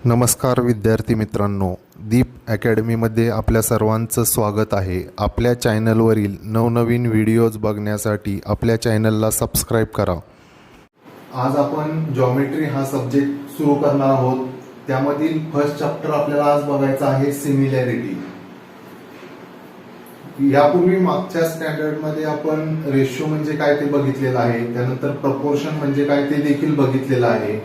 नमस्कार विद्यार्थी मित्रांनो, दीप अकॅडमीमध्ये आपल्या सर्वांचं स्वागत आहे. आपल्या चॅनलवरील नवनवीन व्हिडिओज बघण्यासाठी आपल्या चॅनलला सबस्क्राईब करा. आज आपण जॉमेट्री हा सब्जेक्ट सुरू करणार आहोत. त्यामधील फर्स्ट चॅप्टर आपल्याला आज बघायचा आहे सिमिलॅरिटी. यापूर्वी मागच्या स्टँडर्डमध्ये आपण रेशो म्हणजे काय ते बघितलेलं आहे, त्यानंतर प्रपोर्शन म्हणजे काय ते देखील बघितलेलं आहे.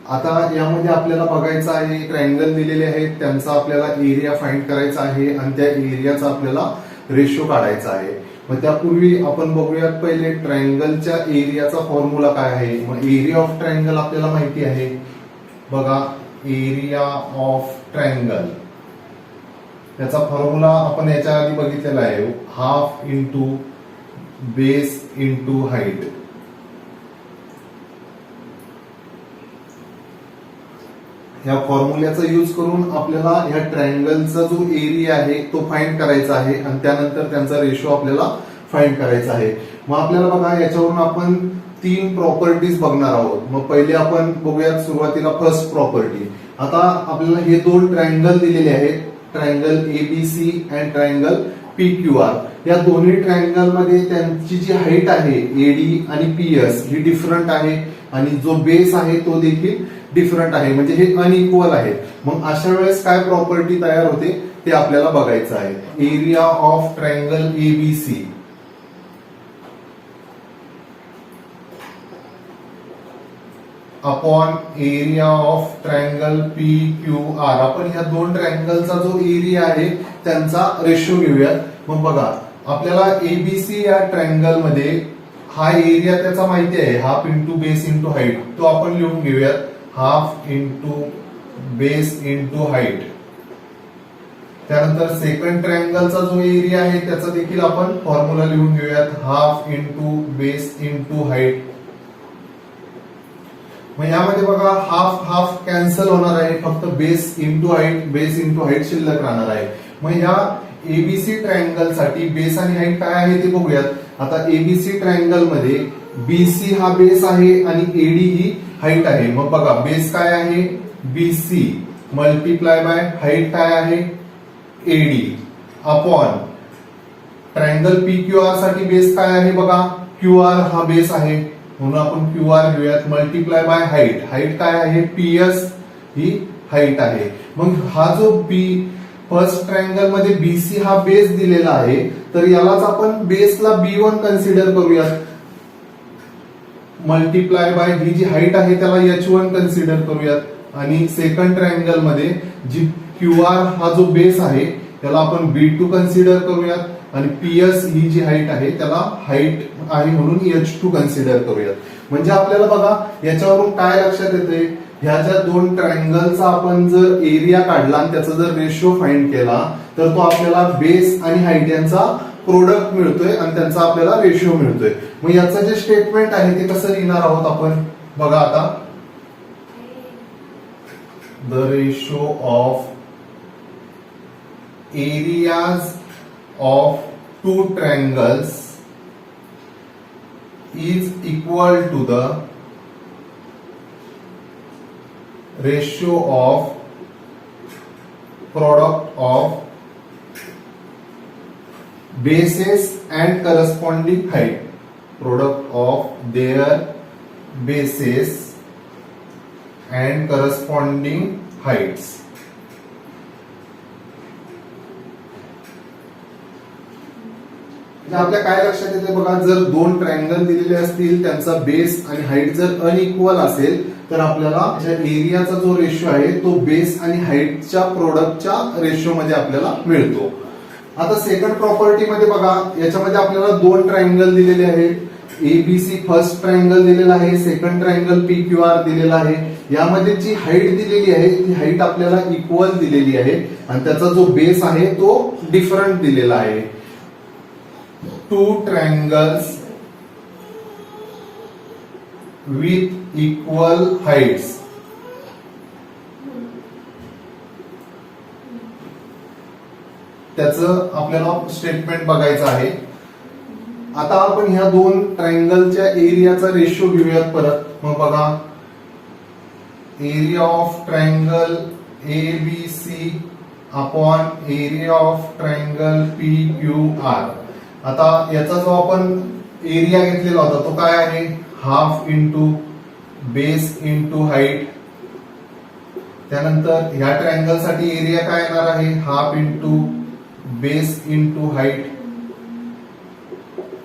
आता यामध्ये आपल्याला बघायचं आहे, ट्रायंगल दिलेले आहेत, त्यांचा आपल्याला एरिया फाइंड करायचा आहे आणि त्या एरियाचा आपल्याला रेशो काढायचा आहे. मग त्यापूर्वी आपण बघूयात पहिले ट्रायंगलच्या एरियाचा फॉर्म्युला काय आहे. मग एरिया ऑफ ट्रायंगल आपल्याला माहिती आहे. बघा, एरिया ऑफ ट्रायंगल त्याचा फॉर्म्युला आपण याच्या आधी बघितलेला आहे, half into base into height. या फॉर्म्युल्याचा यूज करून आपल्याला ह्या ट्रायंगलचा जो एरिया आहे तो फाइंड करायचा आहे आणि त्यानंतर त्यांचा रेशो आपल्याला फाइंड करायचा आहे. मग आपल्याला बघा, याच्यावरून आपण 3 प्रॉपर्टीज बघणार आहोत. मग पहिले आपण बघूयात सुरुवातीला फर्स्ट प्रॉपर्टी. आता आपल्याला हे 2 ट्रायंगल दिलेले आहेत, triangle ABC and triangle PQR. या दोन्ही ट्रायंगल मध्ये त्यांची जी हाईट आहे एडी आणि पीएस ही डिफरंट आहे आणि जो बेस आहे तो देखील डिफरंट आहे, म्हणजे हे अनइक्वल आहेत. मग अशा वेळेस काय प्रॉपर्टी तयार होते ते आपल्याला बघायचं आहे. Area of triangle A B C upon area of triangle P Q R. आपण ह्या 2 ट्रायंगलचा जो एरिया आहे त्यांचा रेशो घेऊयात. मग बघा, आपल्याला एबीसी या ट्रायंगल मध्ये हा एरिया त्याचा माहिती आहे, half into base into height. तो आपण लिहून घेऊयात, half into base into height. त्यानंतर सेकंड ट्रायंगलचा जो एरिया आहे त्याचा देखील आपण फॉर्म्युला लिहून घेऊयात, half into base into height. मग यामध्ये बघा, हाफ हाफ कॅन्सल होणार आहे, फक्त बेस इंटू हाईट शिल्लक राहणार आहे. मग या एबीसी ट्रायंगल साठी बेस आणि हाईट काय आहे ते बघूयात. आता एबीसी ट्रायंगल मध्ये बीसी हा बेस आहे आणि एडी ही हाईट आहे. मग बघा, बेस काय आहे बीसी मल्टिप्लाय बाय हाईट काय आहे एडी अपॉन ट्रायंगल पीक्यूआर साठी बेस काय आहे बघा, क्यूआर हा बेस आहे म्हणून आपण क्यूआर घेऊयात मल्टिप्लाय बाय हाईट काय आहे पीएस ही हाईट आहे. मग हा जो बी फर्स्ट ट्रायंगल मध्ये बीसी हा बेस दिलेला आहे, तर यालाच आपण बेसला B1 कन्सिडर करूयात, मल्टिप्लाय बाय ही जी हाईट आहे त्याला H1 कन्सिडर करूयात. आणि सेकंड ट्रायंगल मध्ये जी क्यूआर हा जो बेस आहे त्याला आपण B2 कन्सिडर करूयात आणि पीएस ही जी हाईट आहे त्याला हाईट आहे म्हणून H2 कन्सिडर करूयात. म्हणजे आपल्याला बघा, याच्यावरून काय लक्षात येते, ह्या ज्या 2 ट्रायंगलचा आपण जर एरिया काढला आणि त्याचा जर रेशो फाइंड केला तर तो आपल्याला बेस आणि हाईट यांचा प्रोडक्ट मिळतोय आणि त्यांचा आपल्याला रेशो मिळतोय. मग याचं जे स्टेटमेंट आहे ते कसं लिहिणार आहोत आपण बघा. आता the ratio of areas of 2 triangles is equal to the ratio of product of bases and corresponding height, product of their bases and corresponding heights. आपल्या काय लक्षात येते बघा, जर 2 ट्रायंगल दिलेले असतील, त्यांचा बेस आणि हाईट जर अनइक्वल असेल तर आपल्याला एरियाचा जो रेशो आहे तो बेस आणि हाईटच्या प्रोडक्टच्या रेशो मध्ये आपल्याला मिळतो. आता सेकंड प्रॉपर्टी मध्ये बघा, याच्यामध्ये आपल्याला 2 ट्रायंगल दिलेले आहेत. एबीसी फर्स्ट ट्रायंगल दिलेला आहे, सेकंड ट्रायंगल पीक्यूआर दिलेला आहे. यामध्ये जी हाईट दिलेली आहे ती हाईट आपल्याला इक्वल दिलेली आहे आणि त्याचा जो बेस आहे तो डिफरंट दिलेला आहे. 2 triangles with equal heights. त्याचं आपल्याला स्टेटमेंट बघायचं आहे. आता आपण ह्या 2 ट्रायंगलच्या एरियाचा रेशो घेऊयात परत. मग बघा, area of triangle ABC upon area of triangle PQR. आता याचा जो आपण एरिया घेतलेला होता तो काय आहे, half into base into height. त्यानंतर ह्या ट्रायंगल साठी एरिया काय येणार आहे, half into base into height.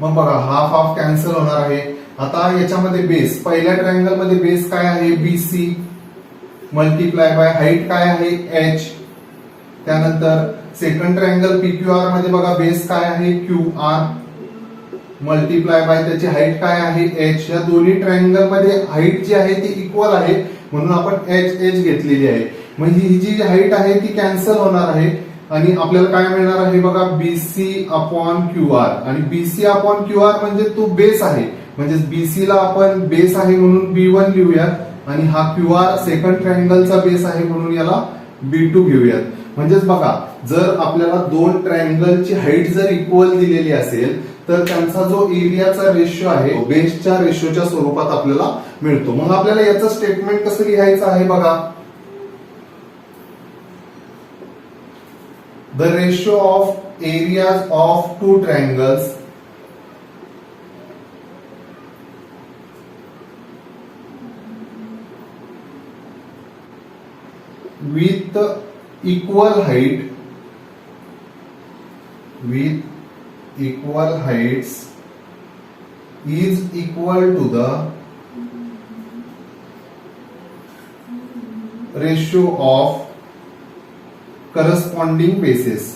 मग बघा हाफ हाफ कॅन्सल होणार आहे. आता याच्यामध्ये बेस, पहिल्या ट्रायंगल मध्ये बेस काय आहे, BC मल्टिप्लाय बाय हाईट काय आहे, H. त्यानंतर सेकंड ट्रायंगल PQR मध्ये बघा बेस काय आहे, QR मल्टिप्लाय बाय त्याची हाईट काय आहे, H. या दोन्ही ट्रायंगल मध्ये हाईट जी आहे ती इक्वल आहे म्हणून आपण H घेतलेली आहे. म्हणजे ही जी हाईट आहे ती कॅन्सल होणार आहे आणि आपल्याला काय मिळणार आहे बघा, BC अपॉन QR. आणि BC अपॉन QR म्हणजे तो बेस आहे, म्हणजे BC ला आपण बेस आहे म्हणून B1 लिहूया आणि हा QR सेकंड ट्रायंगलचा बेस आहे म्हणून याला B2 घेऊयात. म्हणजेच बघा, जर आपल्याला दोन ट्रायंगलची हाईट जर इक्वल दिलेली असेल तर त्यांचा जो एरियाचा रेशो आहे बेसच्या रेशोच्या स्वरूपात आपल्याला मिळतो. मग आपल्याला याचं स्टेटमेंट कसं लिहायचं आहे बघा, the ratio of areas of two triangles with equal heights is equal to the ratio of corresponding bases.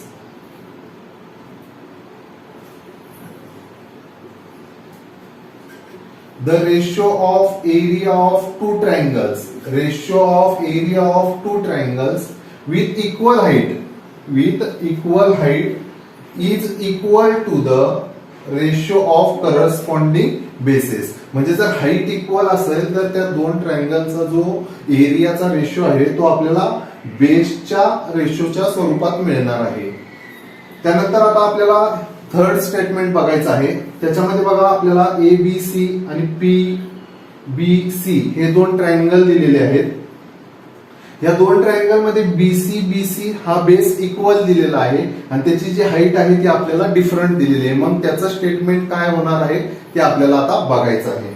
The ratio of area of two triangles, with equal height is equal to the ratio of corresponding bases. म्हणजे जर height equal असेल तर त्या दोन ट्रायंगलचा जो एरियाचा ratio आहे तो आपल्याला बेसच्या रेशोच्या स्वरूपात मिळणार आहे. त्यानंतर आता आपल्याला थर्ड स्टेटमेंट बघायचं आहे. त्याच्यामध्ये बघा आपल्याला ABC आणि PBC हे दोन ट्रायंगल दिलेले आहेत. या दोन ट्रायंगल मध्ये BC हा बेस इक्वल दिलेला आहे आणि त्याची जी हाईट आहे ती आपल्याला डिफरंट दिलेली आहे. मग त्याचं स्टेटमेंट काय होणार आहे ते आपल्याला आता बघायचं आहे.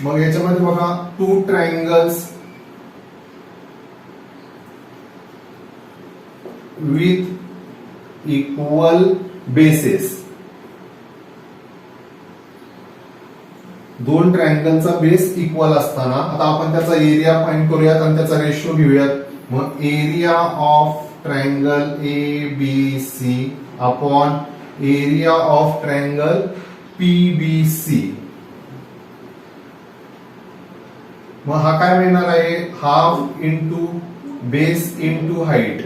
मग याच्यामध्ये बघा, two triangles with equal bases, दोन ट्रायंगलचा बेस इक्वल असताना आता आपण त्याचा एरिया फाइंड करूयात आणि त्याचा रेशो घेऊयात. मग area of triangle ABC upon area of triangle PBC. मग हा काय मिळणार आहे, half into base into height.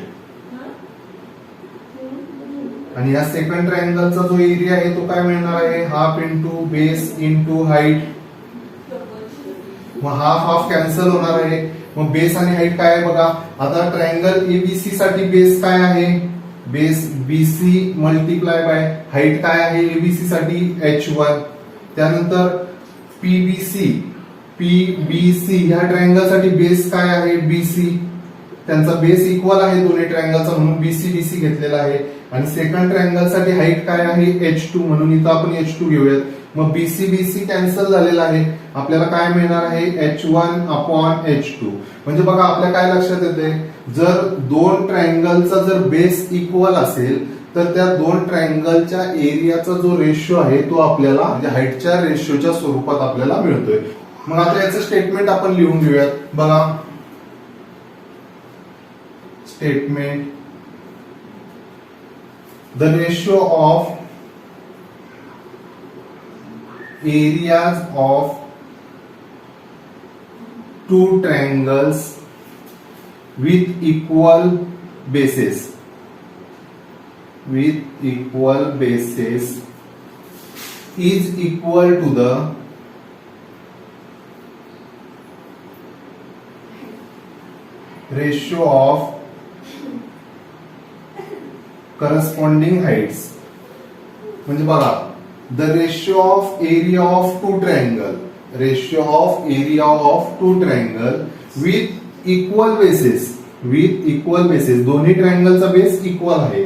आणि या सेकंड ट्रायंगलचा जो एरिया आहे तो काय मिळणार आहे, half into base into height. मग हाफ कॅन्सल होणार आहे. मग बेस आणि हाईट काय आहे बघा, आता ट्रायंगल ABC साठी बेस काय आहे, base BC multiply by height काय आहे ABC साठी H1. त्यानंतर PBC ह्या ट्रायंगल साठी बेस काय आहे BC, त्यांचा बेस इक्वल आहे दोन्ही ट्रायंगलचा म्हणून BC घेतलेला आहे. आणि सेकंड ट्रायंगल साठी हाईट काय आहे H2 म्हणून इथं आपण H2 घेऊयात. मग BC कॅन्सल झालेला आहे, आपल्याला काय मिळणार आहे H1 अपॉन H2. म्हणजे बघा आपल्या काय लक्षात येते, जर दोन ट्रायंगलचा जर बेस इक्वल असेल तर त्या दोन ट्रायंगलच्या एरियाचा जो रेशो आहे तो आपल्याला म्हणजे हाईटच्या रेशोच्या स्वरूपात आपल्याला मिळतोय. मग आता याचं स्टेटमेंट आपण लिहून घेऊयात. बघा statement, the ratio of areas of two triangles with equal bases is equal to the ratio of corresponding heights. म्हणजे बघा, the ratio of area of two triangle with equal bases, with equal bases, दोन्ही ट्रायंगलचा base equal आहे,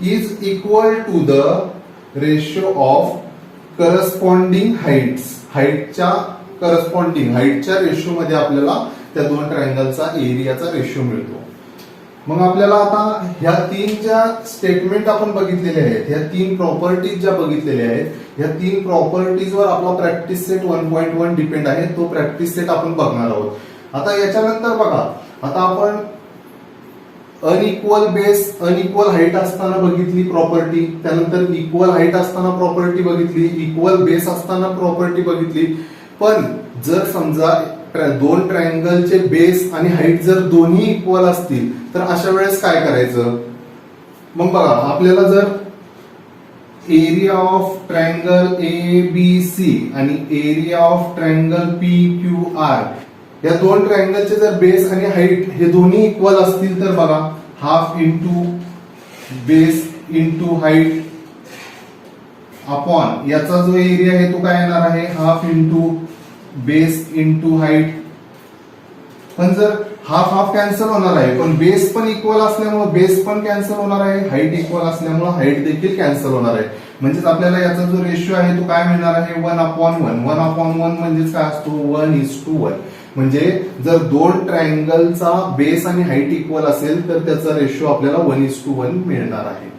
is equal to the ratio of corresponding heights, हाईटच्या corresponding हाईटच्या ratio मध्ये आपल्याला त्या दोन ट्रायंगलचा एरियाचा रेशो मिळतो. मग आपल्याला आता ह्या तीन ज्या स्टेटमेंट आपण बघितलेले आहेत, ह्या तीन प्रॉपर्टीज ज्या बघितलेल्या आहेत, ह्या तीन प्रॉपर्टीजवर आपला प्रॅक्टिस सेट 1.1 डिपेंड आहे. तो प्रॅक्टिस सेट आपण बघणार आहोत. आता याच्यानंतर बघा, आता आपण अनइक्वल बेस, अनइक्वल हाईट असताना बघितली प्रॉपर्टी, त्यानंतर इक्वल हाईट असताना प्रॉपर्टी बघितली, इक्वल बेस असताना प्रॉपर्टी बघितली. पण जर समजा दोन ट्रायंगलचे बेस आणि हाईट जर दोन्ही इक्वल असतील तर अशा वेळेस काय करायचं? मग बघा, आपल्याला जर एरिया ऑफ ट्रायंगल ABC आणि एरिया ऑफ ट्रायंगल PQR या दोन ट्रायंगलचे जर बेस आणि हाईट हे दोन्ही इक्वल असतील तर बघा, half into base into height upon याचा जो एरिया आहे तो काय येणार आहे, half into base into height. पण जर हाफ हाफ कॅन्सल होणार आहे, पण बेस पण इक्वल असल्यामुळे बेस पण कॅन्सल होणार आहे, हाईट इक्वल असल्यामुळे हाईट देखील कॅन्सल होणार आहे. म्हणजेच आपल्याला याचा जो रेशो आहे तो काय मिळणार आहे, 1/1. 1/1 म्हणजेच काय असतो, 1:1. म्हणजे जर दोन ट्रायंगलचा बेस आणि हाईट इक्वल असेल तर त्याचा रेशो आपल्याला 1:1 मिळणार आहे.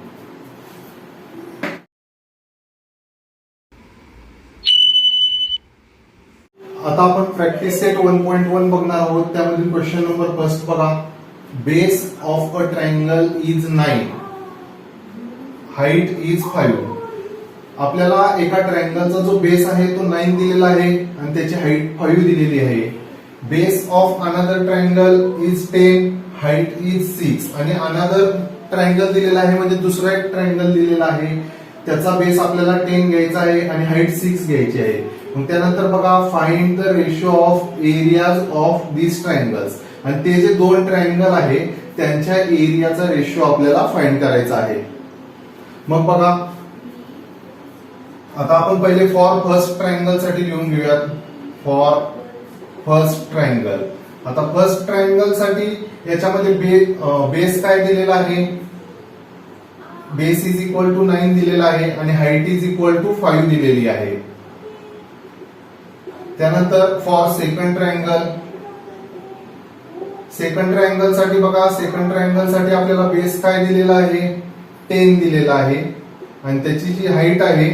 आता आपण प्रॅक्टिस सेट 1.1 बघणार आहोत. त्यामधील क्वेश्चन नंबर फर्स्ट बघा, base of a triangle is 9, height is 5. आपल्याला एका ट्रायंगलचा जो बेस आहे तो 9 दिलेला आहे आणि त्याची हाईट 5 दिलेली आहे. Base of another triangle is 10, height is 6. आणि अनदर ट्रायंगल दिलेला आहे म्हणजे दुसरा एक ट्रायंगल दिलेला आहे, त्याचा बेस आपल्याला 10 घ्यायचा आहे आणि हाईट 6 घ्यायची आहे. मग त्यानंतर बघा, find the ratio of areas of this triangles. आणि ते जे दोन ट्रायंगल आहे त्यांच्या एरियाचा रेशो आपल्याला फाइंड करायचा आहे. मग बघा, आता आपण पहिले फॉर फर्स्ट ट्रायंगल साठी लिहून घेऊयात. फॉर फर्स्ट ट्रायंगल, आता फर्स्ट ट्रायंगल साठी याच्यामध्ये बेस काय दिलेला आहे, बेस इज इक्वल टू 9 दिलेला आहे आणि हाईट इज इक्वल टू 5 दिलेली आहे. त्यानंतर for second triangle, second triangle साठी बघा, सेकंड ट्रायंगल साठी आपल्याला बेस काय दिलेला आहे, 10 दिलेला आहे आणि त्याची जी हाईट आहे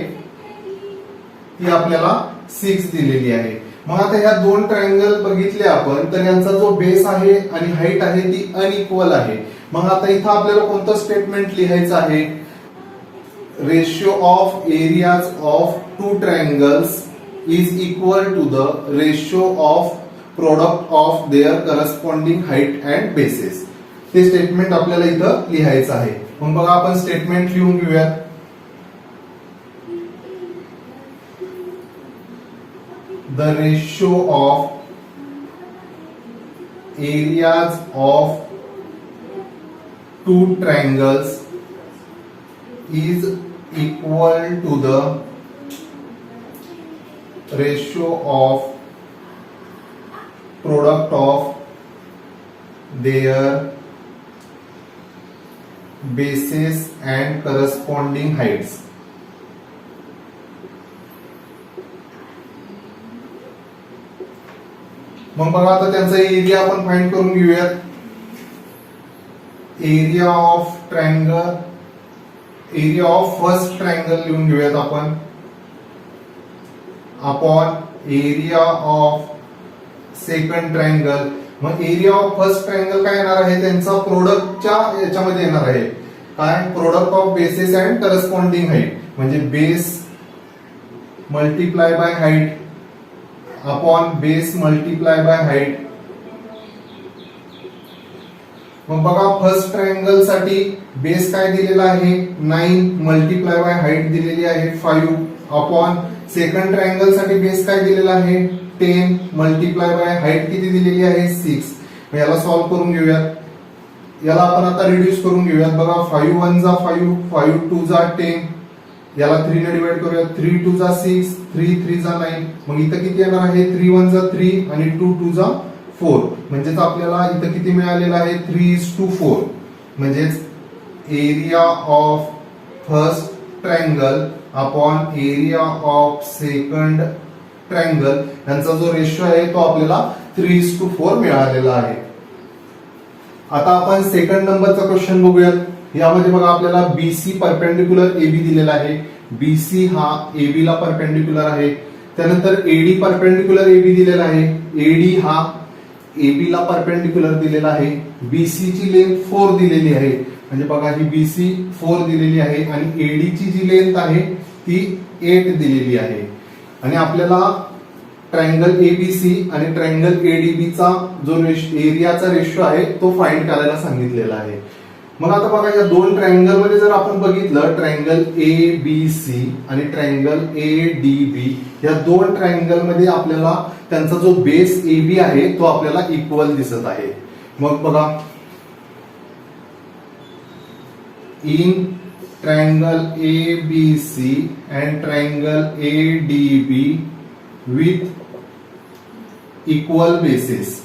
ती आपल्याला 6 दिलेली आहे. मग आता ह्या दोन ट्रायंगल बघितले आपण तर यांचा जो बेस आहे आणि हाईट आहे ती अनइक्वल आहे. मग आता इथं आपल्याला कोणतं स्टेटमेंट लिहायचं आहे, ratio of areas of two triangles is equal to the ratio of product of their corresponding height and bases. ते स्टेटमेंट आपल्याला इथं लिहायचं आहे. मग बघा, आपण स्टेटमेंट लिहून घेऊयात. The ratio of areas of two triangles is equal to the ratio of product of their bases and corresponding heights. मग बघा, आता त्यांचा एरिया आपण फाइंड करून घेऊयात. Area of triangle, area of first triangle लिहून घेऊयात आपण, upon area of second triangle. मग एरिया ऑफ फर्स्ट ट्रायंगल काय येणार आहे, त्यांचा प्रोडक्टच्या याच्यामध्ये येणार आहे काय, product of bases and corresponding height. म्हणजे base multiply by height upon base multiply by height. मग बघा, फर्स्ट ट्रायंगल साठी बेस काय दिलेला आहे, 9 मल्टिप्लाय बाय हाईट दिलेली आहे 5 अपॉन सेकंड ट्रायंगल साठी बेस काय दिलेला आहे, 10 मल्टिप्लाय बाय हाईट किती दिलेली आहे, 6. याला सॉल्व्ह करून घेऊयात. याला आपण आता रिड्यूस करून घेऊयात. बघा, 5 1 जा 5, 5 2 जा 10, याला 3 ने डिवाइड करूयात. 3 2 जा 6, 3 3 जा 9. मग इथं किती येणार आहे, 3 1 जा 3 आणि 2 2 जा 4 म्हणजेच आपल्याला इथं किती मिळालेलं आहे 3:4 म्हणजेच area of first triangle upon area of second triangle यांचा जो रेशो आहे तो आपल्याला 3:4 मिळालेला आहे. आता आपण सेकंड नंबरचा क्वेश्चन बघूयात. यामध्ये बघा आपल्याला बीसी परपेंडिक्युलर एबी दिलेला आहे. बीसी हा एबी ला परपेंडिक्युलर आहे. त्यानंतर एडी परपेंडिक्युलर एबी दिलेला आहे. एडी हा एबी ला परपेंडिक्युलर दिलेला आहे. बीसी ची लेंथ 4 दिलेली आहे. म्हणजे बघा ही बीसी 4 दिलेली आहे आणि एडी ची जी लेंथ आहे ती 8 दिलेली आहे. आणि आपल्याला ट्रायंगल एबीसी आणि ट्रायंगल एडीबी चा जो एरियाचा रेशो आहे तो फाइंड करायला सांगितलेला आहे. मग आता बघा या दोन ट्रायंगल मध्ये जर आपण बघितलं ट्रायंगल एबीसी आणि ट्रायंगल एडीबी या दोन ट्रायंगल मध्ये आपल्याला त्यांचा जो बेस एबी आहे तो आपल्याला इक्वल दिसत आहे. मग बघा in triangle ABC and triangle ADB with equal basis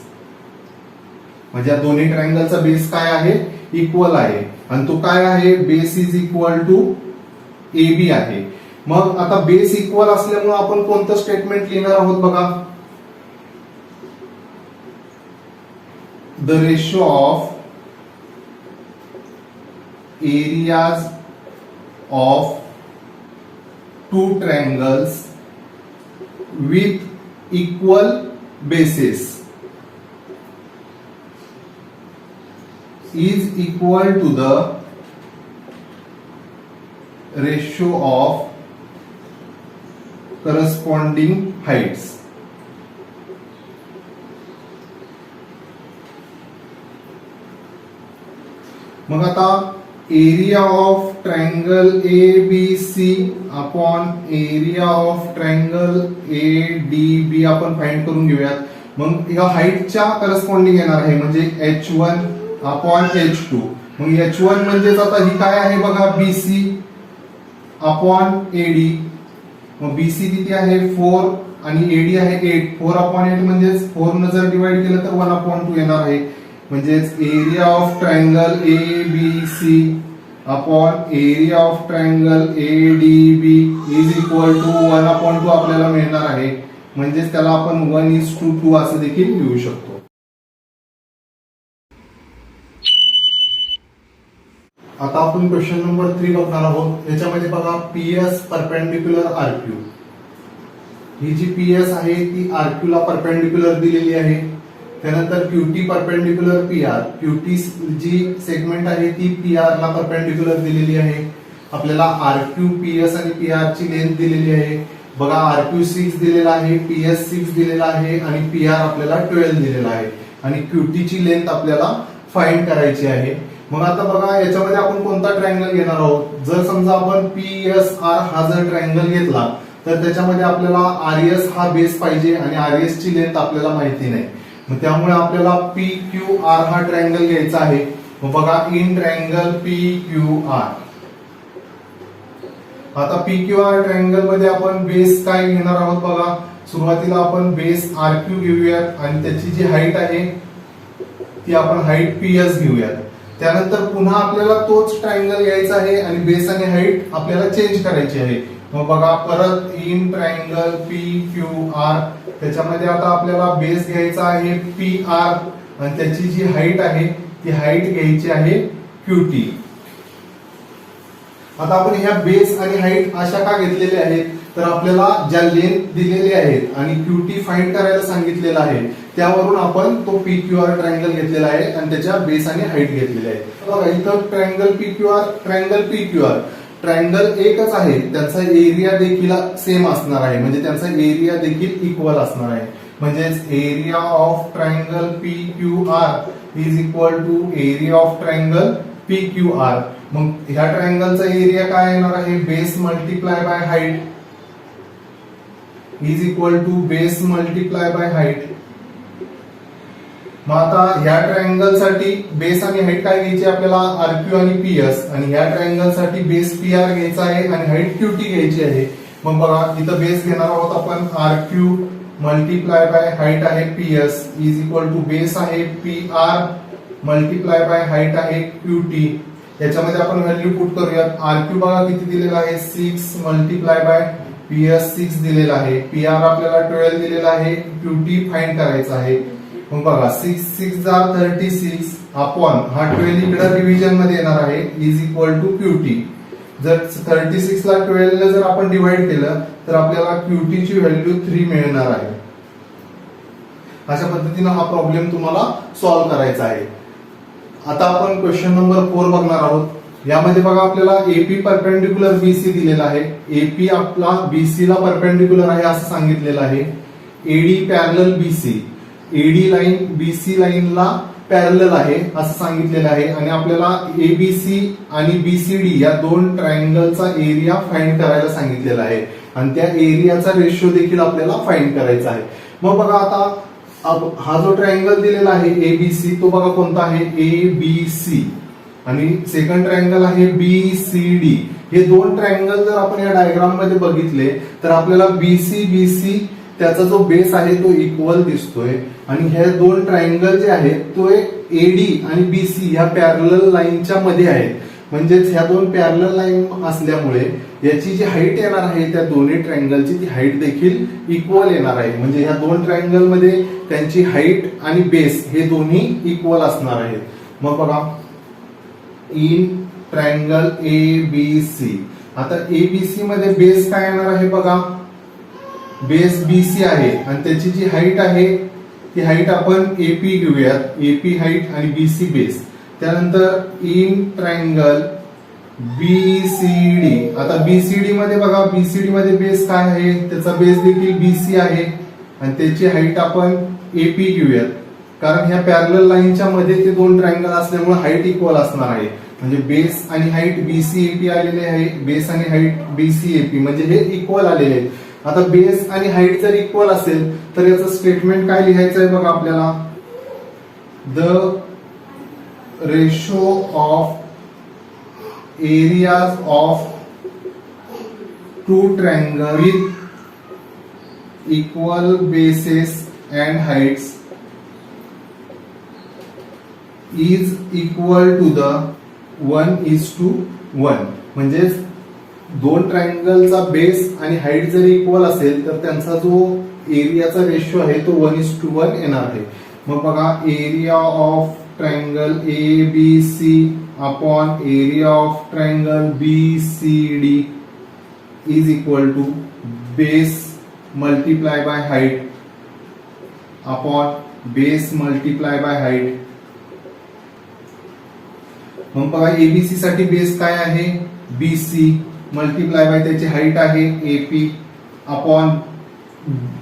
म्हणजे या दोन्ही ट्रायंगलचा बेस काय आहे इक्वल आहे आणि तो काय आहे base is equal to A B आहे. मग आता बेस इक्वल असल्यामुळे आपण कोणतं स्टेटमेंट लिहिणार आहोत बघा the ratio of areas of two triangles with equal basis is equal to the ratio of corresponding heights. मग आता area of triangle ABC upon area of triangle ADB आपण फाइंड करून घेऊयात. मग या हाईटच्या करस्पॉन्डिंग येणार आहे म्हणजे H1 अपॉन H2. मग H1 म्हणजेच आता ही काय आहे बघा BC अपॉन AD. मग BC किती आहे 4 आणि AD आहे 8. 4 अपॉन 8 म्हणजेच 4 न जर डिवाइड केलं तर 1/2 येणार आहे. म्हणजेच area of triangle ABC upon area of triangle ADB is equal to 1/2 आपल्याला मिळणार आहे. म्हणजेच त्याला आपण 1:2 असं देखील लिहू शकतो. आता आपण क्वेश्चन नंबर 3 बघणार आहोत. याच्यामध्ये बघा PS परपेंडिक्युलर RQ. ही जी PS आहे ती RQ ला परपेंडिक्युलर दिलेली आहे. त्यानंतर QT परपेंडिक्युलर PR. QT जी सेगमेंट आहे ती PR ला परपेंडिक्युलर दिलेली आहे. आपल्याला RQ PS आणि PR ची लेंथ दिलेली आहे. बघा RQ 6 दिलेला आहे, PS 6 दिलेला आहे आणि PR आपल्याला 12 दिलेला आहे आणि QT ची लेंथ आपल्याला फाइंड करायची आहे. मग आता बघा याच्यामध्ये आपण कोणता ट्रायंगल घेणार आहोत. जर समजा आपण PSR हा जर ट्रायंगल घेतला तर त्याच्यामध्ये आपल्याला RS हा बेस पाहिजे आणि RS ची लेंथ आपल्याला माहिती नाही. मग त्यामुळे आपल्याला PQR हा ट्रायंगल घ्यायचा आहे. मग बघा इन ट्रायंगल PQR. आता PQR ट्रायंगल मध्ये आपण बेस काय घेणार आहोत बघा. सुरुवातीला आपण बेस RQ घेऊयात आणि त्याची जी हाईट आहे ती आपण हाईट PS घेऊयात. त्यानंतर पुन्हा आपल्याला तोच ट्रायंगल घ्यायचा आहे आणि बेस आणि हाईट आपल्याला चेंज करायची आहे. मग बघा परत इन ट्रायंगल PQR त्याच्यामध्ये आता आपल्याला बेस घ्यायचा आहे PR आणि त्याची जी हाईट आहे ती हाईट घ्यायची आहे QT. आता आपण ह्या बेस आणि हाईट अशा का घेतलेल्या आहेत तर आपल्याला ज्या लेंथ दिलेल्या आहेत आणि QT फाइंड करायला सांगितलेला आहे त्यावरून आपण तो PQR ट्रायंगल घेतलेला आहे आणि त्याच्या बेस आणि हाईट घेतलेली आहे. बघा इथं ट्रायंगल PQR ट्रायंगल एकच आहे, त्यांचा एरिया देखील सेम असणार आहे म्हणजे त्यांचा एरिया देखील इक्वल असणार आहे. म्हणजेच area of triangle PQR is equal to area of triangle PQR. मग ह्या ट्रायंगलचा एरिया काय येणार आहे base multiply by height is equal to base multiply by height. मग आता ह्या ट्रायंगल साठी बेस आणि हाईट काय घ्यायची आपल्याला RQ आणि PS आणि ह्या ट्रायंगल साठी बेस PR घ्यायचा आहे आणि हाईट QT घ्यायची आहे. मग बघा इथं बेस घेणार आहोत आपण RQ मल्टिप्लाय बाय हाईट आहे PS is equal to base आहे PR मल्टिप्लाय बाय हाईट आहे QT. याच्यामध्ये आपण व्हॅल्यू पुट करूयात. RQ बघा किती दिलेला आहे 6 मल्टिप्लाय बाय PS 6 दिलेला आहे. PR आपल्याला 12 दिलेला आहे. QT फाइंड करायचा आहे. मग बघा 6 जा 36 अपॉन हा 12 इकडे डिव्हिजन मध्ये येणार आहे इज इक्वल टू QT. जर 36 ला 12 ने जर आपण डिवाइड केलं तर आपल्याला QT ची व्हॅल्यू 3 मिळणार आहे. अशा पद्धतीने हा प्रॉब्लेम तुम्हाला सॉल्व्ह करायचा आहे. आता आपण क्वेश्चन नंबर 4 बघणार आहोत. यामध्ये बघा आपल्याला AP परपेंडिक्युलर BC दिलेला आहे. AP आपला BC ला परपेंडिक्युलर आहे असं सांगितलेलं आहे. AD parallel BC, AD line BC लाईनला पॅरलल आहे असं सांगितलेलं आहे आणि आपल्याला ABC आणि BCD या दोन ट्रायंगलचा एरिया फाइंड करायला सांगितलेला आहे आणि त्या एरियाचा रेशो देखील आपल्याला फाइंड करायचा आहे. मग बघा आता हा जो ट्रायंगल दिलेला आहे ABC तो बघा कोणता आहे ABC आणि सेकंड ट्रायंगल आहे BCD. हे दोन ट्रायंगल जर आपण या डायग्राम मध्ये बघितले तर आपल्याला BC त्याचा जो बेस आहे तो इक्वल दिसतोय आणि हे दोन ट्रायंगल जे आहेत तो AD आणि BC ह्या पॅरलल लाईनच्या मध्ये आहेत. म्हणजेच ह्या दोन पॅरलल लाईन असल्यामुळे याची जी हाईट येणार आहे त्या दोन्ही ट्रायंगलची ती हाईट देखील इक्वल येणार आहे. म्हणजे ह्या दोन ट्रायंगल मध्ये त्यांची हाईट आणि बेस हे दोन्ही इक्वल असणार आहेत. मग बघा इन ट्रायंगल ABC. आता ABC मध्ये बेस काय येणार आहे बघा बेस BC आहे आणि त्याची जी हाईट आहे ती हाईट आपण AP घेऊयात. AP हाईट आणि BC बेस. त्यानंतर इन ट्रायंगल BCD. आता BCD मध्ये बघा BCD मध्ये बेस काय आहे त्याचा बेस देखील BC आहे आणि त्याची हाईट आपण AP घेऊयात कारण ह्या पॅरलल लाईनच्या मध्ये ते दोन ट्रायंगल असल्यामुळे हाईट इक्वल असणार आहे. म्हणजे बेस आणि हाईट BCAP आलेले आहे. बेस आणि हाईट BCAP म्हणजे हे इक्वल आलेले आहेत. आता बेस आणि हाईट जर इक्वल असेल तर याचं स्टेटमेंट काय लिहायचं आहे बघा आपल्याला the ratio of areas of two triangle with equal bases and heights is equal to the 1:1. म्हणजेच दोन ट्रायंगलचा बेस आणि हाईट जर इक्वल असेल तर त्यांचा जो एरियाचा रेशो आहे तो 1:1 येणार आहे. मग बघा area of triangle ABC upon area of triangle BCD is equal to base multiply by height upon base multiply by height. मग बघा ABC साठी बेस काय आहे BC मल्टिप्लाय बाय त्याची हाईट आहे AP अपॉन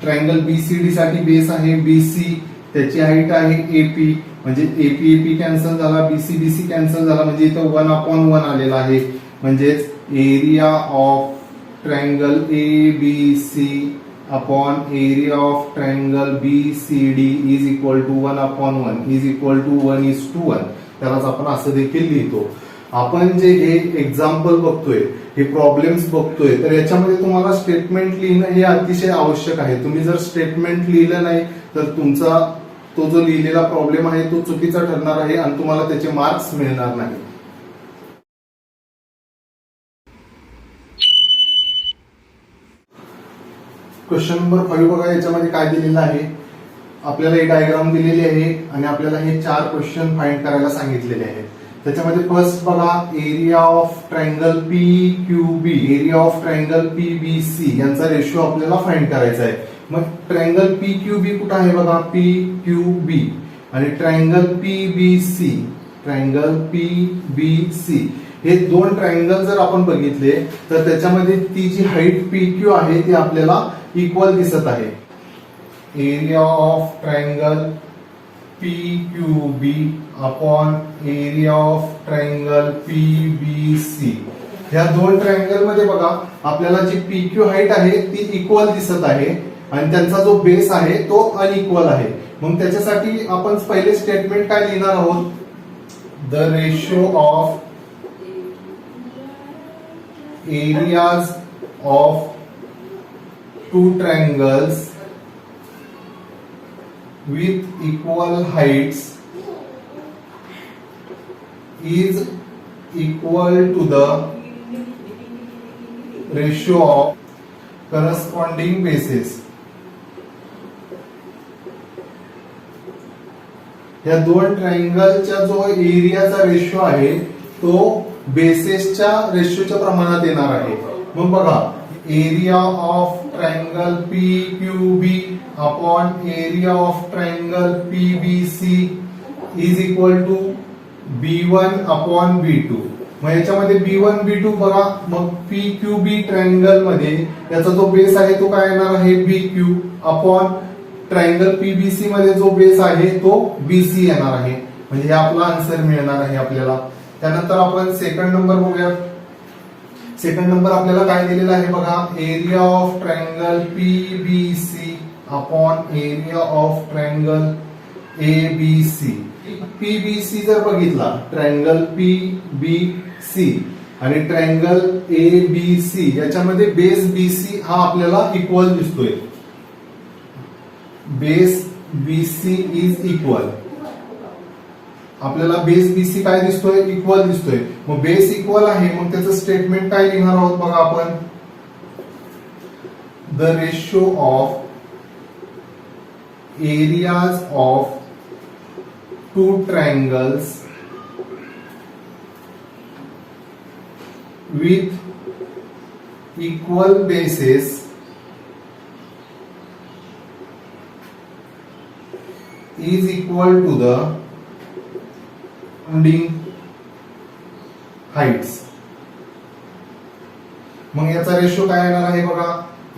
ट्रायंगल BCD साठी base आहे BC त्याची हाईट आहे AP. म्हणजे AP कॅन्सल झाला BC कॅन्सल झाला म्हणजे इथं 1:1 आलेला आहे. म्हणजेच area of triangle ABC upon area of triangle BCD is equal to 1:1 is equal to 1:1. त्यालाच आपण असं देखील लिहितो. आपण जे हे एक्झाम्पल बघतोय हे प्रॉब्लेम्स बघतोय तर याच्यामध्ये तुम्हाला स्टेटमेंट लिहिणं हे अतिशय आवश्यक आहे. तुम्ही जर स्टेटमेंट लिहिलं नाही तर तुमचा तो जो लिहिलेला प्रॉब्लेम आहे तो चुकीचा ठरणार आहे आणि तुम्हाला त्याचे मार्क्स मिळणार नाही. क्वेश्चन नंबर 5 बघा. याच्यामध्ये काय दिलेलं आहे आपल्याला एक डायग्राम दिलेली आहे आणि आपल्याला हे 4 क्वेश्चन फाइंड करायला सांगितलेले आहेत. त्याच्यामध्ये फर्स्ट बघा area of triangle PQB area of triangle PBC यांचा रेशो आपल्याला फाइंड करायचा आहे. मग ट्रायंगल PQB कुठं आहे बघा PQB आणि ट्रायंगल PBC हे दोन ट्रायंगल जर आपण बघितले तर त्याच्यामध्ये ती जी हाईट PQ आहे ती आपल्याला इक्वल दिसत आहे. Area of triangle PQB upon area of triangle PBC. ह्या दोन ट्रायंगल मध्ये बघा आपल्याला जी PQ हाईट आहे ती इक्वल दिसत आहे आणि त्यांचा जो बेस आहे तो अनइक्वल आहे. मग त्याच्यासाठी आपण पहिले स्टेटमेंट काय लिहिणार आहोत the ratio of areas of two triangles with equal heights is equal to the ratio of corresponding bases. या दोन ट्रायंगलच्या जो एरियाचा रेशो आहे तो बेसेसच्या रेशोच्या प्रमाणात येणार आहे. मग बघा, area of triangle P Q B upon area of triangle P B C is equal to B1 upon B2. मग याच्यामध्ये B1 B2 बघा, मग PQB ट्रायंगल मध्ये याचा जो बेस आहे तो काय येणार आहे BQ अपॉन ट्रायंगल PBC मध्ये जो बेस आहे तो BC येणार आहे. म्हणजे हे आपला आन्सर मिळणार आहे आपल्याला. त्यानंतर आपण सेकंड नंबर बघूया. सेकंड नंबर आपल्याला काय दिलेला आहे बघा, area of triangle PBC upon area of triangle ABC. PBC जर बघितला, ट्रायंगल PBC आणि ट्रायंगल ABC याच्यामध्ये बेस BC हा आपल्याला इक्वल दिसतोय. Base BC is equal. आपल्याला बेस BC काय दिसतोय, इक्वल दिसतोय. मग बेस इक्वल आहे, मग त्याचं स्टेटमेंट काय लिहिणार आहोत बघा आपण, the ratio of areas of two triangles with equal bases is equal to the surrounding heights. मग याचा रेशो काय येणार आहे बघा,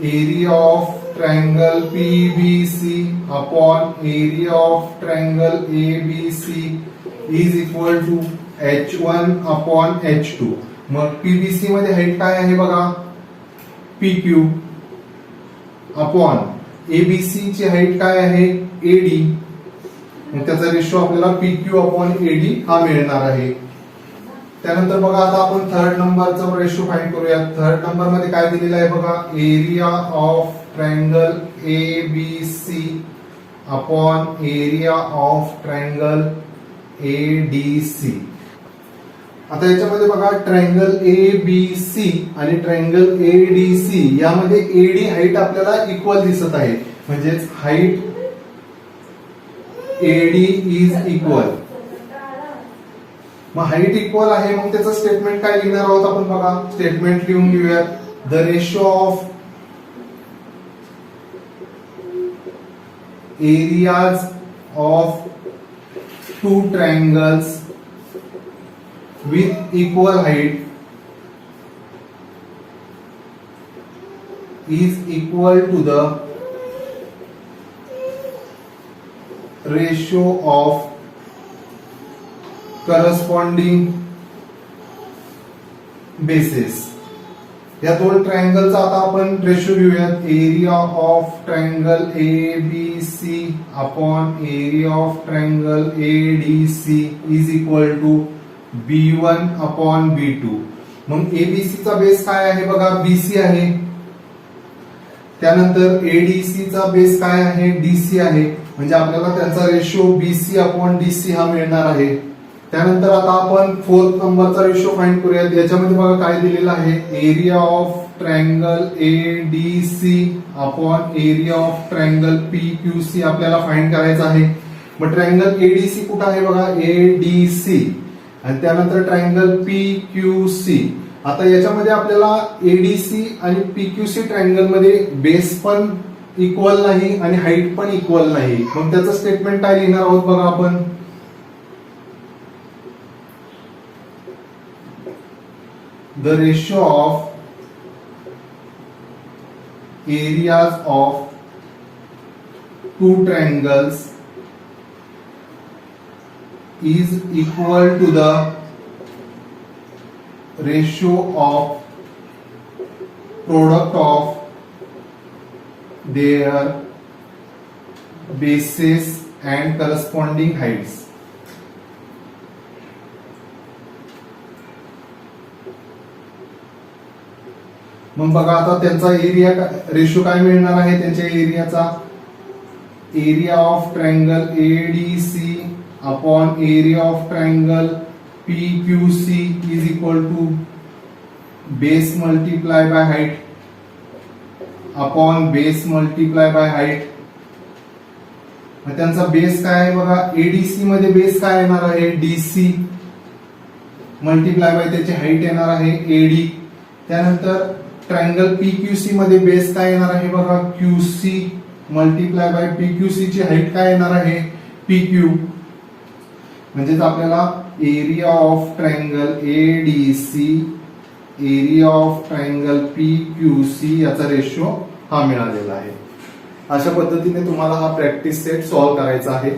area of triangle PBC upon area of triangle ABC is equal to H1 upon H2. मग PBC मध्ये height काय आहे बघा, PQ अपॉन ABC ची हाईट काय आहे AD. मग त्याचा रेशो आपल्याला PQ अपॉन AD हा मिळणार आहे. त्यानंतर बघा, आता आपण थर्ड नंबरचा रेशो फाइंड करूया. थर्ड नंबर मध्ये काय दिलेलं आहे बघा, area of triangle ABC upon area of triangle ADC. आता याच्यामध्ये बघा, ट्रायंगल ABC आणि ट्रायंगल ADC यामध्ये AD हाईट आपल्याला इक्वल दिसत आहे. म्हणजेच हाईट AD इज इक्वल. मग हाईट इक्वल आहे, मग त्याचं स्टेटमेंट काय लिहिणार आहोत आपण बघा. स्टेटमेंट लिहून घेऊयात. The ratio of areas of two triangles with equal height is equal to the ratio of corresponding bases. या दोन ट्रायंगलचा आता आपण रेशो घेऊयात. Area of triangle ABC upon area of triangle ADC is equal to B1 upon B2. मग ABC चा base काय आहे बघा, BC आहे. त्यानंतर ADC चा बेस काय आहे, DC आहे. म्हणजे आपल्याला त्यांचा रेशो BC अपॉन DC हा मिळणार आहे. त्यानंतर आता आपण फोर्थ नंबरचा रेशो फाइंड करूयात. याच्यामध्ये बघा काय दिलेला आहे, area of triangle ADC upon area of triangle PQC आपल्याला फाइंड करायचा आहे. मग ट्रायंगल ADC कुठं आहे बघा, ADC आणि त्यानंतर ट्रायंगल PQC. आता याच्यामध्ये आपल्याला ADC आणि PQC ट्रायंगल मध्ये बेस पण इक्वल नाही आणि हाईट पण इक्वल नाही. मग त्याचं स्टेटमेंट काय लिहिणार आहोत बघा आपण, the ratio of areas of two triangles is equal to the ratio of product of their bases and corresponding heights. मग बघा, आता त्यांचा एरिया रेशो काय मिळणार आहे, त्यांच्या एरियाचा area of triangle ADC upon area of triangle PQC is equal to base multiply by height upon base multiply by height. मग त्यांचा बेस काय आहे बघा, एडीसी मध्ये बेस काय येणार आहे डीसी मल्टीप्लाय बाय त्याची हाईट येणार आहे एडी. त्यानंतर ट्रायंगल पीक्यूसी मध्ये बेस काय येणार आहे बघा क्यूसी मल्टीप्लाय बाय पीक्यूसी ची हाईट काय येणार आहे पीक्यू. म्हणजेच आपल्याला area of triangle ADC area of triangle PQC याचा रेशो हा मिळालेला आहे. अशा पद्धतीने तुम्हाला हा प्रॅक्टिस सेट सॉल्व्ह करायचा आहे.